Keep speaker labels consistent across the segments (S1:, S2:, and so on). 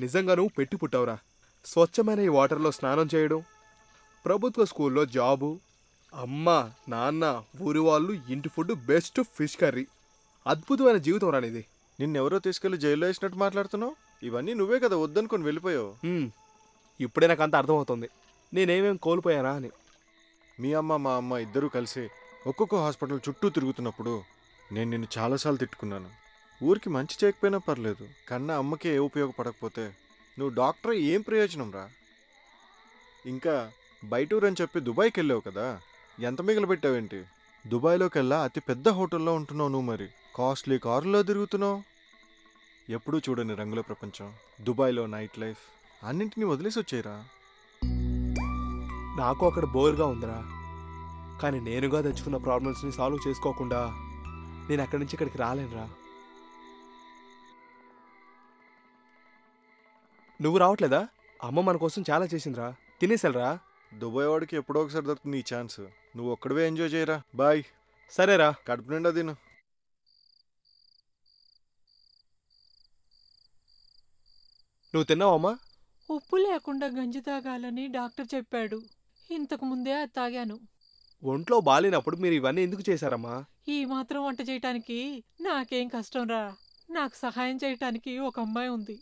S1: నిజంగా నువ్వు పెట్టి పుట్టావురా. స్వచ్ఛమైన ఈ వాటర్లో స్నానం చేయడం, ప్రభుత్వ స్కూల్లో జాబు, అమ్మ నాన్న ఊరి వాళ్ళు, ఇంటి ఫుడ్, బెస్ట్ ఫిష్ కర్రీ. అద్భుతమైన జీవితం రానిది.
S2: నిన్నెవరో తీసుకెళ్లి జైల్లో వేసినట్టు మాట్లాడుతున్నావు. ఇవన్నీ నువ్వే కదా వద్దనుకొని వెళ్ళిపోయావు.
S1: ఇప్పుడే నాకు అంత అర్థమవుతుంది నేనేమేం కోల్పోయానా అని.
S2: మీ అమ్మ మా అమ్మ ఇద్దరూ కలిసి ఒక్కొక్క హాస్పిటల్ చుట్టూ తిరుగుతున్నప్పుడు నేను నిన్ను చాలాసార్లు తిట్టుకున్నాను. ఊరికి మంచి చేయకపోయినా పర్లేదు, కన్నా అమ్మకే ఏ ఉపయోగపడకపోతే నువ్వు డాక్టర్ ఏం ప్రయోజనం రా. ఇంకా బయటూరు అని చెప్పి దుబాయ్కి వెళ్ళావు కదా, ఎంత మిగిలిపెట్టావేంటి? దుబాయ్లోకెల్లా అతి పెద్ద హోటల్లో ఉంటున్నావు నువ్వు, మరి కాస్ట్లీ కారులో తిరుగుతున్నావు. ఎప్పుడూ చూడని రంగుల ప్రపంచం, దుబాయ్లో నైట్ లైఫ్, అన్నింటినీ వదిలేసి వచ్చేయరా.
S1: నాకు అక్కడ బోర్గా ఉందిరా. కానీ నేనుగా తెచ్చుకున్న ప్రాబ్లమ్స్ని సాల్వ్ చేసుకోకుండా నేను అక్కడి నుంచి ఇక్కడికి రాలేనురా. నువ్వు రావట్లేదా? అమ్మ మన కోసం చాలా చేసిందిరా, తినేసెళ్ళరా.
S2: దుబాయ్ వాడికి ఎప్పుడో ఒకసారి దొరుకుతుంది ఈ ఛాన్స్. నువ్వు ఒక్కడివే ఎంజాయ్ చేయరా. బాయ్.
S1: సరేరా,
S2: కడుపు నిండా తిను.
S1: నువ్వు తిన్నావమ్మా?
S3: ఉప్పు లేకుండా గంజి తాగాలని డాక్టర్ చెప్పాడు. ఇంతకు ముందే అది తాగాను.
S1: ఒంట్లో బాలేనప్పుడు మీరు ఇవన్నీ ఎందుకు చేశారమ్మా?
S3: ఈ మాత్రం వంట చేయటానికి నాకేం కష్టం రా. నాకు సహాయం చేయటానికి ఒక అమ్మాయి ఉంది.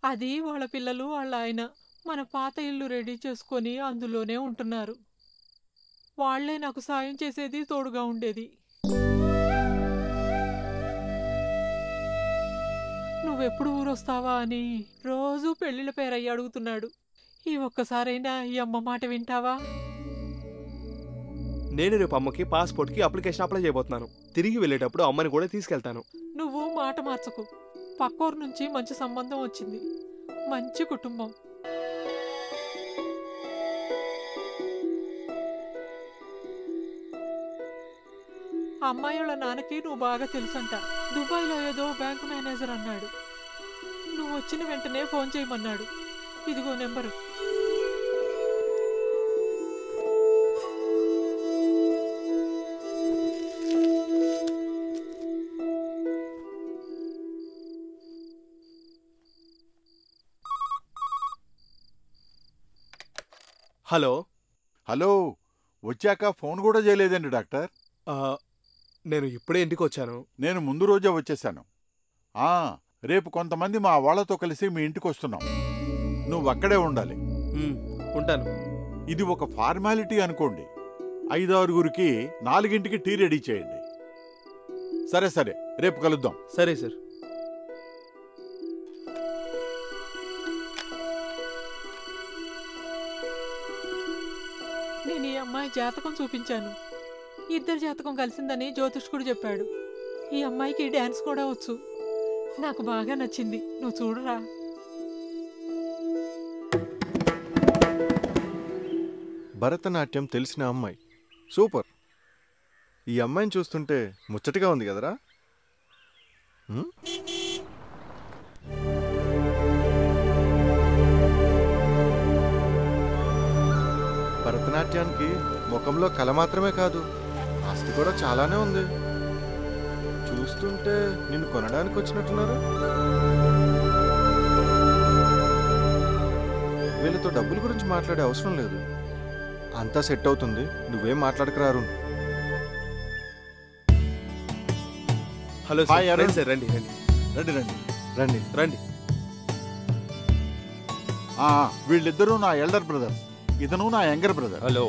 S3: అది వాళ్ళ పిల్లలు వాళ్ళ ఆయన మన పాత ఇల్లు రెడీ చేసుకొని అందులోనే ఉంటున్నారు. వాళ్లే నాకు సాయం చేసేది, తోడుగా ఉండేది. నువ్వెప్పుడు ఊరొస్తావా అని రోజూ పెళ్లిళ్ళ పేరయ్యి అడుగుతున్నాడు. ఈ ఒక్కసారైనా ఈ అమ్మ మాట వింటావా?
S1: నేను రేపు అమ్మకి పాస్పోర్ట్కి అప్లికేషన్ అప్లై చేయబోతున్నాను. తిరిగి వెళ్ళేటప్పుడు అమ్మని కూడా తీసుకెళ్తాను.
S3: నువ్వు మాట మార్చకు. పక్కూరు నుంచి మంచి సంబంధం వచ్చింది, మంచి కుటుంబం. అమ్మాయిల నాన్నకి నువ్వు బాగా తెలుసంట. దుబాయ్లో ఏదో బ్యాంకు మేనేజర్ అన్నాడు. నువ్వు వచ్చిన వెంటనే ఫోన్ చేయమన్నాడు. ఇదిగో నెంబరు.
S1: హలో.
S4: హలో, వచ్చాక ఫోన్ కూడా చేయలేదండి డాక్టర్.
S1: నేను ఇప్పుడే ఇంటికి వచ్చాను.
S4: నేను ముందు రోజే వచ్చేసాను. రేపు కొంతమంది మా వాళ్లతో కలిసి మీ ఇంటికి వస్తున్నాం. నువ్వు అక్కడే ఉండాలి.
S1: ఉంటాను.
S4: ఇది ఒక ఫార్మాలిటీ అనుకోండి. 5-6 4కి టీ రెడీ చేయండి. సరే సరే, రేపు కలుద్దాం.
S1: సరే సార్.
S3: నేను ఈ అమ్మాయి జాతకం చూపించాను. ఇద్దరు జాతకం కలిసిందని జ్యోతిష్కుడు చెప్పాడు. ఈ అమ్మాయికి డ్యాన్స్ కూడా వచ్చు. నాకు బాగా నచ్చింది. నువ్వు చూడరా.
S2: భరతనాట్యం తెలిసిన అమ్మాయి, సూపర్. ఈ అమ్మాయిని చూస్తుంటే ముచ్చటగా ఉంది కదరా. భరతనాట్యానికి ముఖంలో కళ మాత్రమే కాదు, ఆస్తి కూడా చాలానే ఉంది. చూస్తుంటే నిన్ను కొనడానికి వచ్చినట్టున్నారు. వీళ్ళతో డబ్బుల గురించి మాట్లాడే అవసరం లేదు, అంతా సెట్ అవుతుంది. నువ్వేం మాట్లాడకరారు.
S1: Hello
S4: hi Arun.
S1: సార్, రండి రండి
S4: రండి రండి
S2: రండి
S1: రండి.
S4: వీళ్ళిద్దరూ నా ఎల్డర్ బ్రదర్స్. ఇతను నా యంగర్ బ్రదర్.
S1: హలో.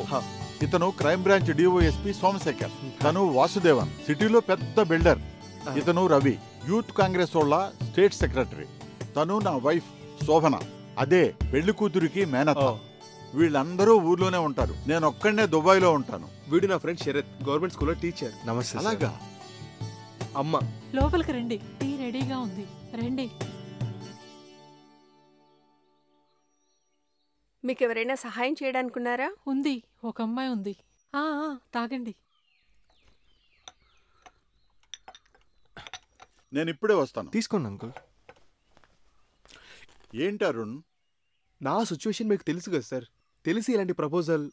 S4: ఇతను క్రైమ్ బ్రాంచ్ డిఓఎస్పీ సోమశేఖర్. తను వాసుదేవన్, సిటీలో పెద్ద బిల్డర్. ఇతను రవి, యూత్ కాంగ్రెస్ వాళ్ళ స్టేట్ సెక్రటరీ. తను నా వైఫ్ శోభన, అదే పెళ్లి కూతురికి మేనత్త. వీళ్ళందరూ ఊర్లోనే ఉంటారు. నేను ఒక్కడనే దుబాయ్లో ఉంటాను.
S1: వీడు నా ఫ్రెండ్ శరత్, గవర్నమెంట్ స్కూల్లో టీచర్.
S2: నమస్తే.
S4: అలాగా?
S1: అమ్మ
S3: లోపలికి రండి, టీ రెడీగా ఉంది. రండి.
S5: మీకెవరైనా సహాయం చేయడానుకున్నారా?
S3: ఉంది, ఒక అమ్మాయి ఉంది. తాగండి.
S4: నేను ఇప్పుడే వస్తాను.
S2: తీసుకోండి అంకుల్.
S4: ఏంటి అరుణ్?
S1: నా సిచ్యువేషన్ మీకు తెలుసు కదా సార్. తెలిసి ఇలాంటి ప్రపోజల్?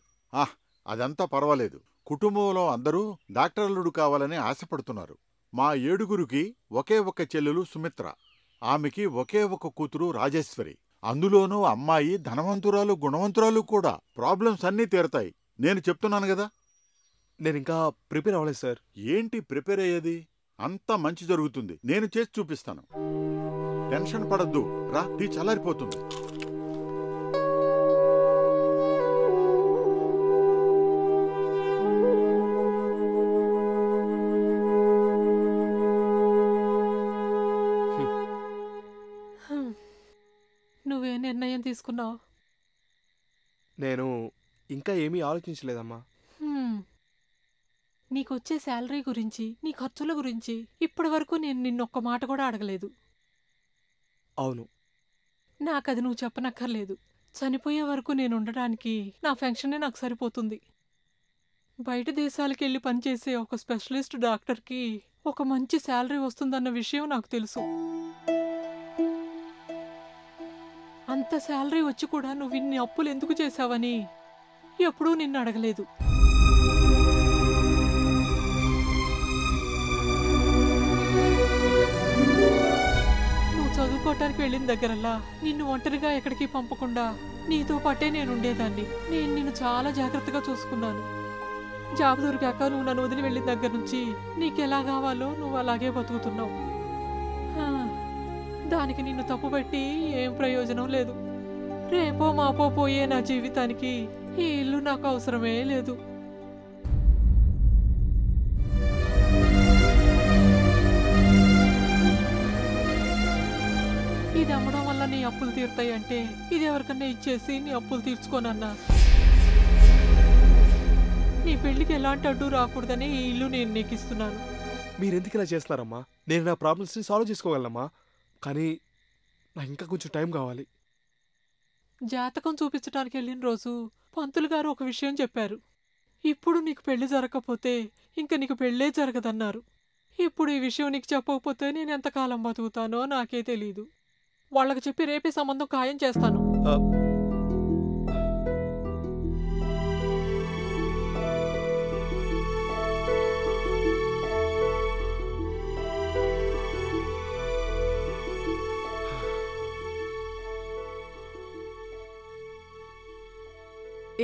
S4: అదంతా పర్వాలేదు. కుటుంబంలో అందరూ డాక్టర్ అల్లుడు కావాలని ఆశపడుతున్నారు. మా 7 ఒకే ఒక్క చెల్లెలు సుమిత్ర. ఆమెకి ఒకే ఒక కూతురు రాజేశ్వరి. అందులోనూ అమ్మాయి ధనవంతురాలు, గుణవంతురాలు కూడా. ప్రాబ్లమ్స్ అన్నీ తీరతాయి. నేను చెప్తున్నాను కదా.
S1: నేను ఇంకా ప్రిపేర్ అవ్వలేదు సార్.
S4: ఏంటి ప్రిపేర్ అయ్యేది? అంతా మంచి జరుగుతుంది. నేను చేసి చూపిస్తాను. టెన్షన్ పడద్దు. రా, టీ చల్లారిపోతుంది.
S3: నువ్వే నిర్ణయం తీసుకున్నావు?
S1: నేను ఇంకా ఏమీ ఆలోచించలేదమ్మా.
S3: నీకొచ్చే శాలరీ గురించి, నీ ఖర్చుల గురించి ఇప్పటి వరకు నేను నిన్నొక్క మాట కూడా అడగలేదు.
S1: అవును,
S3: నాకది నువ్వు చెప్పనక్కర్లేదు. చనిపోయే వరకు నేను ఉండడానికి నా పెన్షనే నాకు సరిపోతుంది. బయట దేశాలకు వెళ్ళి పనిచేసే ఒక స్పెషలిస్ట్ డాక్టర్కి ఒక మంచి శాలరీ వస్తుందన్న విషయం నాకు తెలుసు. అంత శాలరీ వచ్చి కూడా నువ్వు ఇన్ని అప్పులు ఎందుకు చేశావని ఎప్పుడూ నిన్ను అడగలేదు. నువ్వు చదువుకోవటానికి వెళ్ళిన దగ్గరల్లా నిన్ను ఒంటరిగా ఎక్కడికి పంపకుండా నీతో పాటే నేను ఉండేదాన్ని. నేను నిన్ను చాలా జాగ్రత్తగా చూసుకున్నాను. జాబ్ దొరికాక నువ్వు నన్ను వదిలి వెళ్ళిన దగ్గర నుంచి నీకెలా కావాలో నువ్వు అలాగే బతుకుతున్నావు. దానికి నిన్ను తప్పుబట్టి ఏం ప్రయోజనం లేదు. రేపో మాపో పోయే నా జీవితానికి ఈ ఇల్లు నాకు అవసరమే లేదు. ఇది అమ్మడం వల్ల నీ అప్పులు తీరుతాయి అంటే ఇది ఎవరికన్నా ఇచ్చేసి నీ అప్పులు తీర్చుకోనన్నా. నీ పెళ్లికి ఎలాంటి అడ్డు రాకూడదని ఈ ఇల్లు నేను నీకు ఇస్తున్నాను.
S1: మీరెందుకు ఇలా చేస్తున్నారమ్మా? నేను నా ప్రాబ్లమ్స్ని సాల్వ్ చేసుకోగలనమ్మా, కానీ నాకు ఇంకా కొంచెం టైం కావాలి.
S3: జాతకం చూపించడానికి వెళ్ళిన రోజు పంతులు గారు ఒక విషయం చెప్పారు. ఇప్పుడు నీకు పెళ్లి జరగకపోతే ఇంక నీకు పెళ్ళే జరగదన్నారు. ఇప్పుడు ఈ విషయం నీకు చెప్పకపోతే నేను ఎంతకాలం బతుకుతానో నాకే తెలీదు. వాళ్ళకి చెప్పి రేపే సంబంధం ఖాయం చేస్తాను.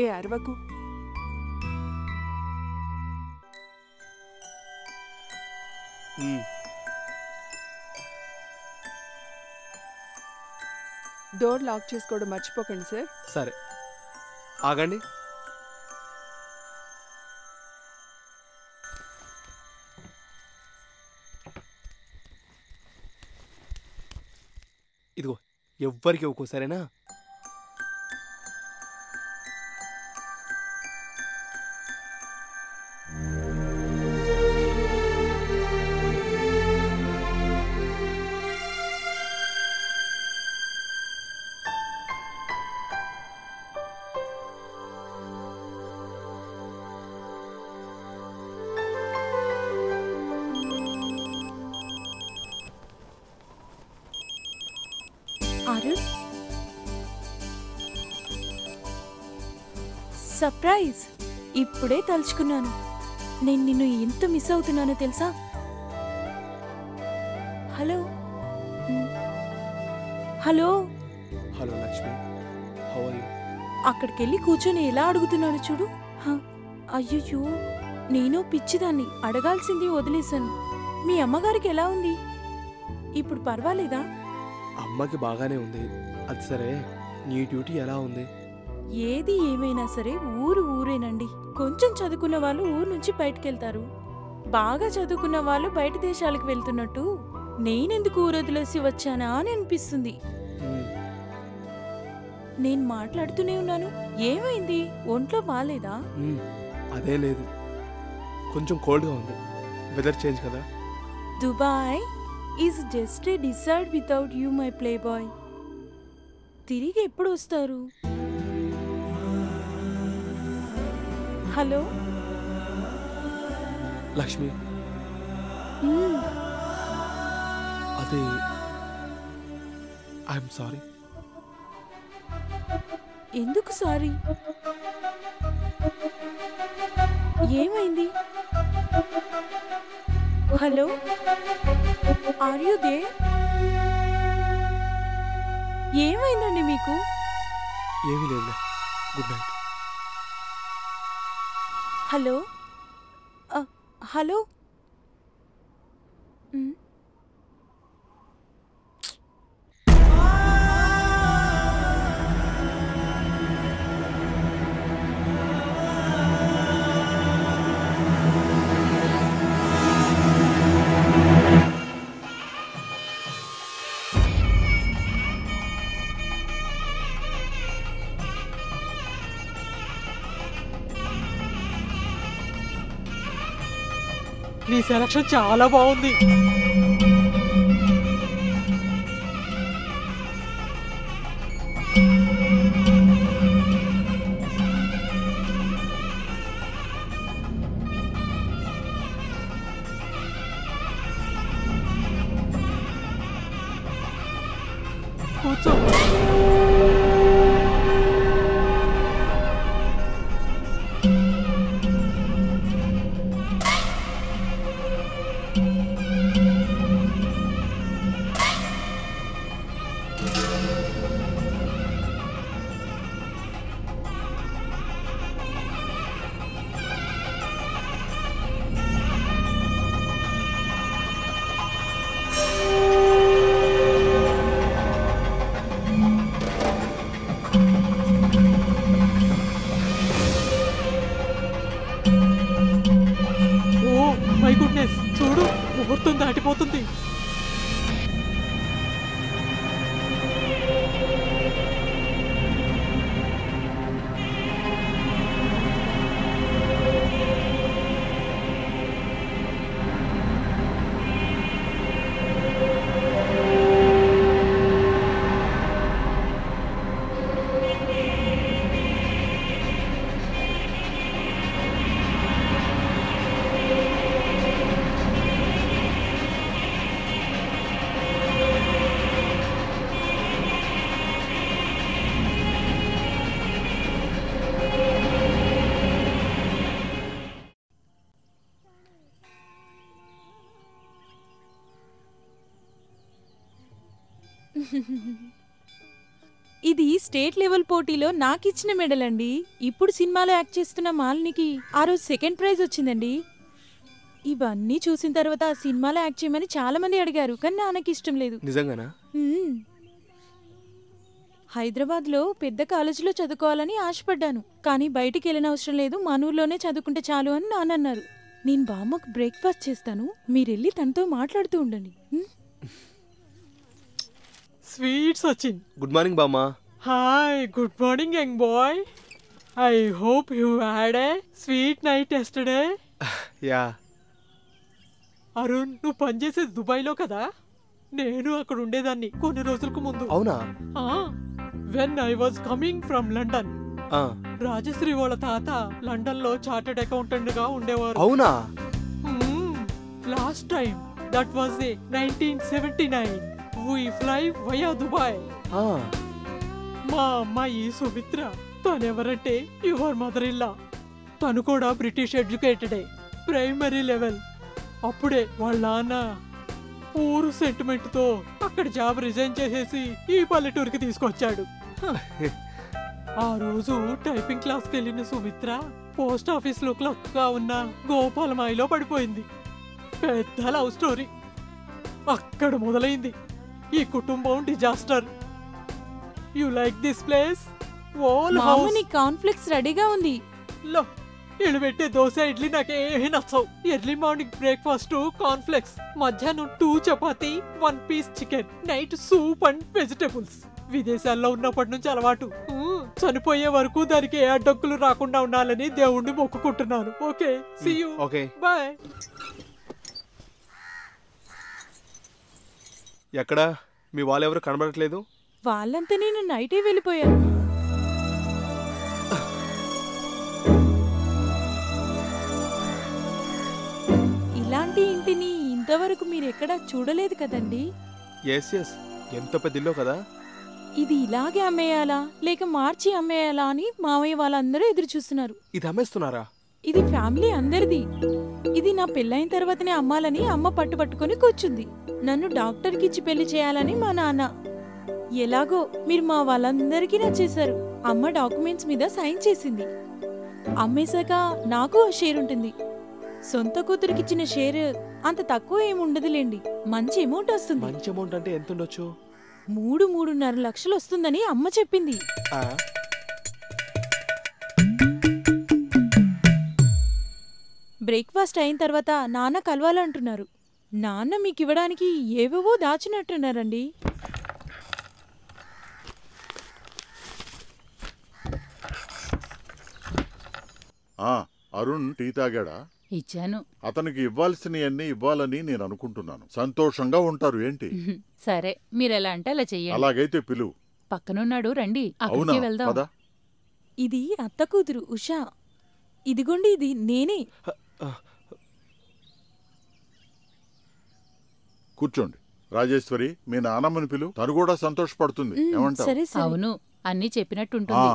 S5: ఏ అరవకు. డోర్ లాక్ చేసుకోవడం మర్చిపోకండి సార్.
S1: సరే, ఆగండి. ఇదిగో, ఎవ్వరికి ఇవ్వకు, సరేనా?
S6: అరుణ్, సర్ప్రైజ్! ఇప్పుడే తలుచుకున్నాను. నేను నిన్ను ఎంత మిస్ అవుతున్నానో తెలుసా? Hello hello
S1: hello Lakshmi, how are you?
S6: అక్కడికెళ్ళి కూర్చొని ఎలా అడుగుతున్నాను చూడు. అయ్యో, నేను పిచ్చిదాన్ని, అడగాల్సింది వదిలేశాను. మీ అమ్మగారికి ఎలా ఉంది? ఇప్పుడు పర్వాలేదా?
S1: అమ్మకి బాగానే ఉంది. అది సరే, నీ డ్యూటీ ఎలా ఉంది?
S6: ఏది ఏమైనా సరే ఊరేనండి. కొంచెం చదువుకున్న వాళ్ళు ఊరు నుంచి బయటకెళ్తారు. బాగా చదువుకున్న వాళ్ళు బయట దేశాలకు వెళ్తున్నట్టు నేనెందుకు ఊరొదిలేసి వచ్చానా అని అనిపిస్తుంది. నేను మాట్లాడుతూనే ఉన్నాను. ఏమైంది? ఒంట్లో బాలేదా?
S1: అదే లేదు, కొంచెం కోల్డ్గా ఉంది. వెదర్ చేంజ్ కదా.
S6: Dubai is just a desert without you my playboy. తిరిగి ఎప్పుడు వస్తారు? హలో
S1: లక్ష్మి, అదే ఐఎమ్ సారీ.
S6: ఎందుకు సారీ? ఏమైంది? Hello, are you there? ఏమైందండి మీకు?
S1: ఏమీ లేదు. Good night.
S6: Hello hello.
S3: నీ సెలక్షన్ చాలా బాగుంది. కూర్చో. మై గుడ్నెస్, చూడు ముహూర్తం దాటిపోతుంది.
S6: ఇది స్టేట్ లెవెల్ పోటీలో నాకిచ్చిన మెడల్ అండి. ఇప్పుడు సినిమాలో యాక్ట్ చేస్తున్న మాలినికి ఆ రోజు సెకండ్ ప్రైజ్ వచ్చిందండి. ఇవన్నీ చూసిన తర్వాత ఆ సినిమాలో యాక్ట్ చేయమని చాలా మంది అడిగారు, కానీ నాన్నకి ఇష్టం లేదు.
S1: నిజంగానా?
S6: హైదరాబాద్లో పెద్ద కాలేజీలో చదువుకోవాలని ఆశపడ్డాను, కానీ బయటికి వెళ్ళిన అవసరం లేదు, మనూర్లోనే చదువుకుంటే చాలు అని నాన్న అన్నారు. నేను బామ్మకు బ్రేక్ఫాస్ట్ చేస్తాను, మీరెళ్ళి తనతో మాట్లాడుతూ ఉండండి.
S3: స్వీట్ సచిన్.
S1: గుడ్ మార్నింగ్ బామ్మా.
S3: Hi, good morning young boy. I hope you had a sweet night yesterday.
S1: Yeah.
S3: Arun, నువ్వు పనిచేసేది దుబాయ్లో కదా? నేను అక్కడ ఉండేదాన్ని కొన్ని రోజులకు ముందు.
S1: అవునా?
S3: When I was coming from London. Rajashree వాళ్ళ తాత లండన్ లో చార్టెడ్ అకౌంటెంట్ గా ఉండేవారు.
S1: అవునా?
S3: Last time that was 1979. we fly via Dubai. మా అమ్మాయి సుమిత్ర, తనెవరంటే యువర్ మదర్ ఇల్లా. తను కూడా బ్రిటిష్ ఎడ్యుకేటెడే, ప్రైమరీ లెవెల్. అప్పుడే వాళ్ళ నాన్న ఊరు సెంటిమెంట్ తో అక్కడ జాబ్ రిజైన్ చేసేసి ఈ పల్లెటూరుకి తీసుకొచ్చాడు. ఆ రోజు టైపింగ్ క్లాస్కి వెళ్ళిన సుమిత్ర పోస్ట్ ఆఫీస్ లో క్లర్క్ గా ఉన్న గోపాలమాయిలో పడిపోయింది. పెద్ద లవ్ స్టోరీ అక్కడ మొదలైంది. ఈ కుటుంబం disaster. You like this place?
S6: Conflicts రెడీగా ఉంది.
S3: లో ఇళ్ళు పెట్టే దోశ ఇడ్లీ నాకేమీ నచ్చవు. ఎర్లీ మార్నింగ్ బ్రేక్ఫాస్ట్ కాన్ఫ్లెక్స్, మధ్యాహ్నం 2 chapati 1 piece chicken, night soup and vegetables. విదేశాల్లో ఉన్నప్పటి నుంచి అలవాటు. చనిపోయే వరకు దానికి ఏ అడ్డంకులు రాకుండా ఉండాలని దేవుణ్ణి మొక్కుకుంటున్నాను. Okay, see you.
S1: Okay,
S3: bye.
S1: ఎక్కడా మీ వాళ్ళెవరు కనబడట్లేదు?
S6: వాళ్ళంతా నేను నైటే వెళ్ళిపోయాను. ఇలాంటి ఇంటిని ఇంతవరకు మీరెక్కడా చూడలేదు కదండి.
S1: ఎస్ ఎస్, ఎంత పెద్ద ఇల్లు కదా.
S6: ఇది ఇలాగే అమ్మేయాలా లేక మార్చి అమ్మేయాలా అని మామయ్య వాళ్ళందరూ ఎదురు చూస్తున్నారు.
S1: ఇది అమ్మేస్తున్నారా?
S6: ఇది ఫ్యామిలీ అందరిది. ఇది నా పెళ్ళైన తర్వాతనే అమ్మాలని అమ్మ పట్టుకొని కూర్చుంది. నన్ను డాక్టర్కి ఇచ్చి పెళ్లి చేయాలని మా నాన్న. ఎలాగో మీరు మా వాళ్ళందరికీ నచ్చేశారు. అమ్మ డాక్యుమెంట్స్ మీద సైన్ చేసింది. అమ్మేశాక నాకు ఆ షేర్ ఉంటుంది. సొంత కూతురికిచ్చిన షేర్ అంత తక్కువ ఏముండదులేండి, మంచి అమౌంట్ వస్తుంది.
S1: మంచి అమౌంట్ అంటే ఎంత ఉండొచ్చు?
S6: 3-3.5 లక్షలు వస్తుందని అమ్మ చెప్పింది. బ్రేక్ఫాస్ట్ అయిన తర్వాత నాన్న కలవాలంటున్నారు. నాన్న మీకు ఇవ్వడానికి ఏవేవో దాచినట్టున్నారండి.
S4: అరుణ్ టీ తాగాడా?
S7: ఇచ్చాను.
S4: అతనికి ఇవ్వాల్సినవన్నీ ఇవ్వాలని నేను అనుకుంటున్నాను. సంతోషంగా ఉంటారు ఏంటి?
S7: సరే, మీరెలా అంటే అలా చెయ్యండి.
S4: అలాగైతే పిలువు.
S7: పక్కనున్నాడు, రండి,
S4: అవునా?
S7: అక్కడికి వెళ్దాం.
S4: పద.
S6: ఇది అత్త కూతురు ఉషా. ఇదిగోండి, ఇది నేనే.
S4: కూర్చోండి. రాజేశ్వరి, మీ నానమ్మని పిలువు, తను కూడా సంతోషపడుతుంది. ఏమంటావు?
S6: సరే సరే.
S7: అవును, అన్నీ చెప్పినట్టుంటుంది.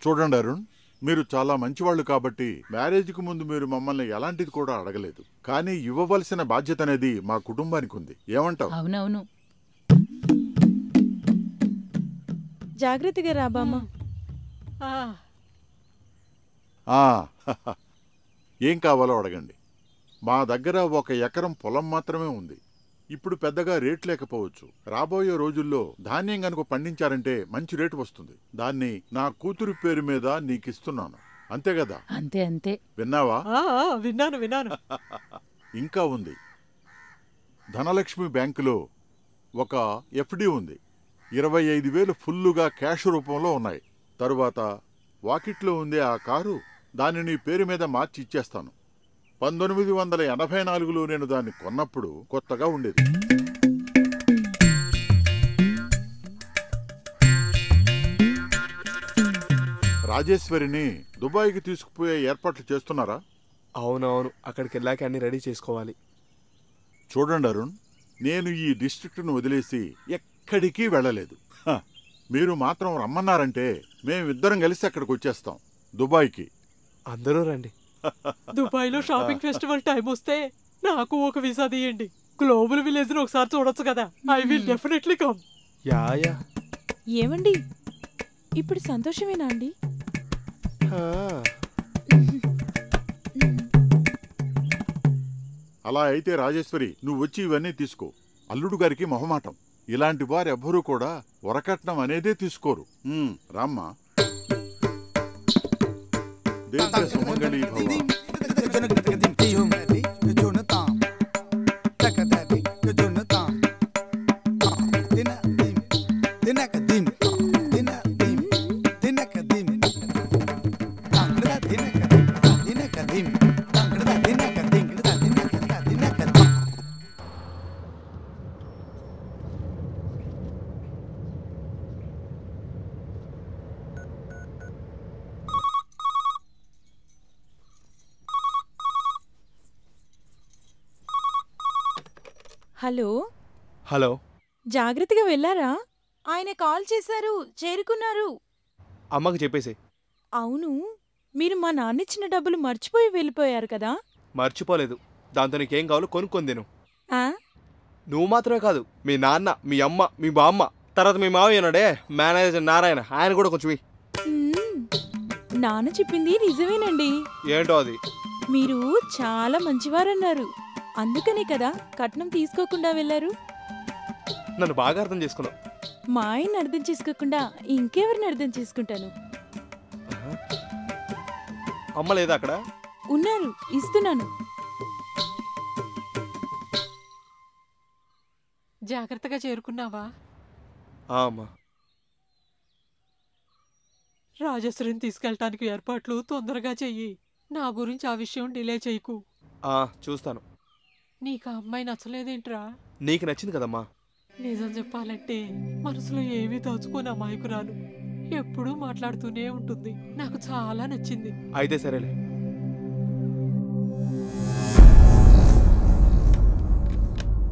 S4: చూడండి అరుణ్, మీరు చాలా మంచివాళ్ళు కాబట్టి మ్యారేజ్కి ముందు మీరు మమ్మల్ని ఎలాంటిది కూడా అడగలేదు. కానీ ఇవ్వవలసిన బాధ్యత అనేది మా కుటుంబానికి ఉంది. ఏమంటావు?
S7: అవునవును.
S6: జాగ్రత్తగా రా బామ్మ.
S4: ఏం కావాలో అడగండి. మా దగ్గర 1 ఎకరం పొలం మాత్రమే ఉంది. ఇప్పుడు పెద్దగా రేటు లేకపోవచ్చు. రాబోయే రోజుల్లో ధాన్యం గనుక పండించారంటే మంచి రేటు వస్తుంది. దాన్ని నా కూతురు పేరు మీద నీకిస్తున్నాను. అంతే కదా?
S7: అంతే అంతే.
S4: విన్నావా?
S3: విన్నాను విన్నాను.
S4: ఇంకా ఉంది. ధనలక్ష్మి బ్యాంకులో ఒక ఎఫ్డి ఉంది. 25,000 ఫుల్లుగా క్యాష్ రూపంలో ఉన్నాయి. తరువాత వాకిట్లో ఉండే ఆ కారు, దాన్ని నీ పేరు మీద మార్చి ఇచ్చేస్తాను. 1984లో నేను దాన్ని కొన్నప్పుడు కొత్తగా ఉండేది. రాజేశ్వరిని దుబాయ్కి తీసుకుపోయే ఏర్పాట్లు చేస్తున్నారా?
S1: అవునవును, అక్కడికి వెళ్ళాక అన్ని రెడీ చేసుకోవాలి.
S4: చూడండి అరుణ్, నేను ఈ డిస్ట్రిక్ట్ను వదిలేసి ఎక్కడికి వెళ్ళలేదు. మీరు మాత్రం రమ్మన్నారంటే మేమిద్దరం కలిసి అక్కడికి వచ్చేస్తాం, దుబాయ్కి.
S1: అందరూ రండి.
S3: దుబాయ్లో షాపింగ్ ఫెస్టివల్ టైం వస్తే నాకు ఒక వీసా తీయండి. గ్లోబల్ విలేజ్ ని ఒకసారి చూడొచ్చు కదా. I will definitely come.
S1: Yeah.
S6: ఏమండి, ఇప్పుడు సంతోషమేనా అండి?
S4: అలా అయితే రాజేశ్వరి, నువ్వు వచ్చి ఇవన్నీ తీసుకో. అల్లుడు గారికి మొహమాటం. ఇలాంటి వారెవ్వరూ కూడా వరకట్నం అనేదే తీసుకోరు. రామ్మా. దేశ సుమంగళీ భవ.
S6: హలో.
S1: హలో.
S6: జాగ్రత్తగా వెళ్ళారా? ఆయన కాల్ చేశారు, చేరుకున్నారు.
S1: అమ్మకు చెప్పేసి.
S6: అవును, మీరు మా నాన్నిచ్చిన డబ్బులు మర్చిపోయి వెళ్ళిపోయారు కదా?
S1: మర్చిపోలేదు. దాంతో నీకేం కావాలో కొనుక్కొని తిను.
S6: ఆ?
S1: నువ్వు మాత్రమే కాదు, మీ నాన్న, మీ అమ్మ, మీ బామ్మ, తర్వాత మీ మావయ్య ఉన్నాడే మేనేజర్ నారాయణ, ఆయన కూడా కొంచెం.
S6: నాన్న చెప్పింది నిజమేనండి.
S1: ఏంటో అది?
S6: మీరు చాలా మంచివారన్నారు. అందుకనే కదా కట్నం తీసుకోకుండా వెళ్ళారు.
S1: నన్ను బాగా అర్థం చేసుకున్నావు.
S6: మా ఆయన్ని అర్థం చేసుకోకుండా ఇంకెవరిని అర్థం చేసుకుంటాను?
S1: అమ్మ లేదా అక్కడ?
S6: ఉన్నారు, ఇస్తున్నాను.
S3: జాగ్రత్తగా చేరుకున్నావా?
S1: అమ్మా.
S3: రాజేశ్వరిని తీసుకెళ్ళటానికి ఏర్పాట్లు తొందరగా చెయ్యి. నా గురించి ఆ విషయం డిలే చేయకు.
S1: చూస్తాను.
S3: నీకు ఆ అమ్మాయి నచ్చలేదేంట్రా?
S1: నీకు నచ్చింది కదమ్మా.
S3: నిజం చెప్పాలంటే మనసులో ఏమీ దాచుకోని అమాయకురాలు. ఎప్పుడూ మాట్లాడుతూనే ఉంటుంది. నాకు చాలా నచ్చింది.
S1: అయితే సరేలే.